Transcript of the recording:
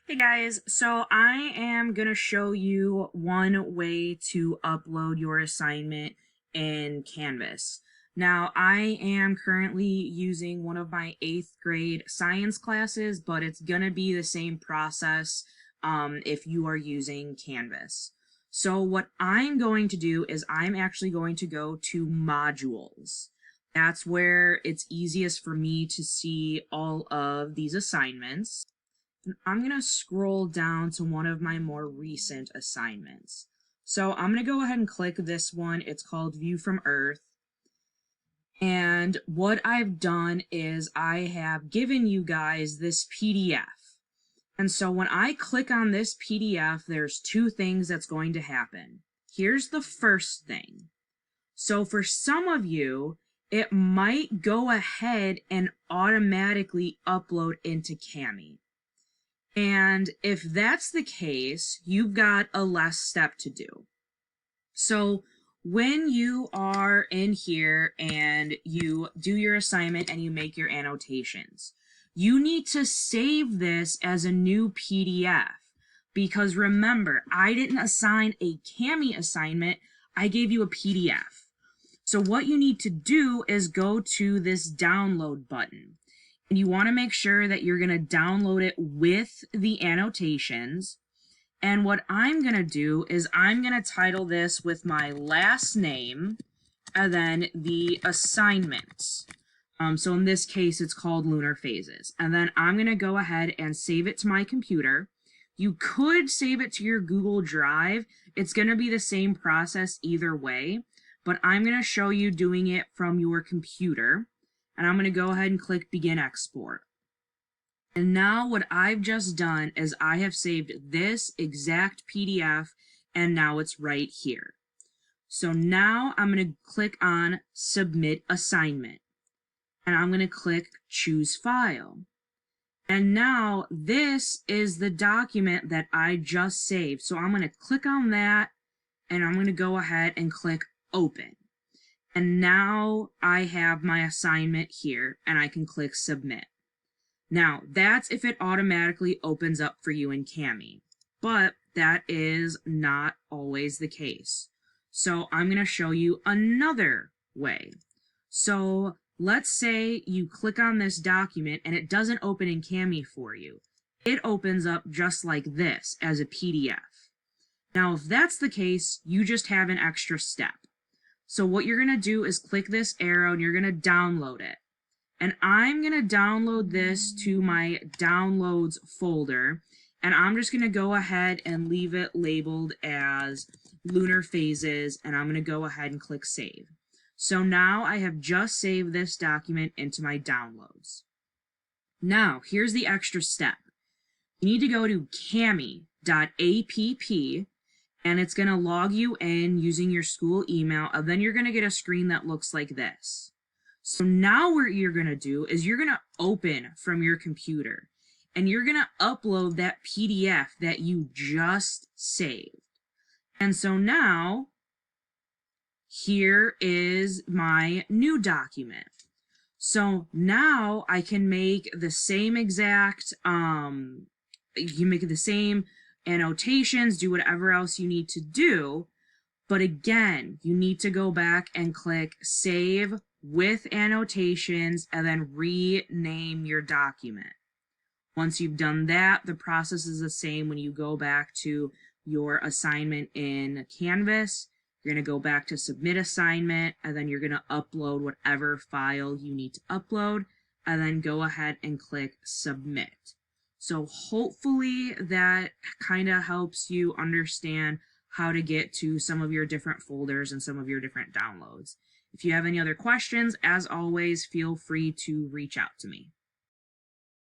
Hey guys, so I am going to show you one way to upload your assignment in Canvas. Now, I am currently using one of my 8th grade science classes, but it's going to be the same process if you are using Canvas. So what I'm going to do is I'm actually going to go to modules. That's where it's easiest for me to see all of these assignments. I'm going to scroll down to one of my more recent assignments. So I'm going to go ahead and click this one. It's called View from Earth. And what I've done is I have given you guys this PDF. And so when I click on this PDF, there's two things that's going to happen. Here's the first thing. So for some of you, it might go ahead and automatically upload into Kami. And if that's the case, you've got a less step to do. So when you are in here and you do your assignment and you make your annotations, you need to save this as a new PDF. Because remember, I didn't assign a Kami assignment, I gave you a PDF. So what you need to do is go to this download button. And you want to make sure that you're going to download it with the annotations. And what I'm going to do is I'm going to title this with my last name and then the assignment. So in this case, it's called Lunar Phases. And then I'm going to go ahead and save it to my computer. You could save it to your Google Drive. It's going to be the same process either way, but I'm going to show you doing it from your computer. And I'm going to go ahead and click Begin Export. And now what I've just done is I have saved this exact PDF, and now it's right here. So now I'm going to click on Submit Assignment. And I'm going to click Choose File. And now this is the document that I just saved. So I'm going to click on that, and I'm going to go ahead and click Open. And now I have my assignment here and I can click submit. Now that's if it automatically opens up for you in Kami, but that is not always the case. So I'm going to show you another way. So let's say you click on this document and it doesn't open in Kami for you. It opens up just like this as a PDF. Now if that's the case, you just have an extra step. So what you're going to do is click this arrow and you're going to download it. And I'm going to download this to my downloads folder. And I'm just going to go ahead and leave it labeled as Lunar Phases. And I'm going to go ahead and click Save. So now I have just saved this document into my downloads. Now, here's the extra step. You need to go to kami.app. And it's going to log you in using your school email, and then you're going to get a screen that looks like this. So now what you're going to do is you're going to open from your computer, and you're going to upload that PDF that you just saved. And so now, here is my new document. So now I can make the same exact, you can make the same annotations, do whatever else you need to do. But again, you need to go back and click Save with Annotations and then rename your document. Once you've done that, the process is the same when you go back to your assignment in Canvas. You're going to go back to Submit Assignment, and then you're going to upload whatever file you need to upload, and then go ahead and click Submit. So hopefully that kind of helps you understand how to get to some of your different folders and some of your different downloads. If you have any other questions, as always, feel free to reach out to me.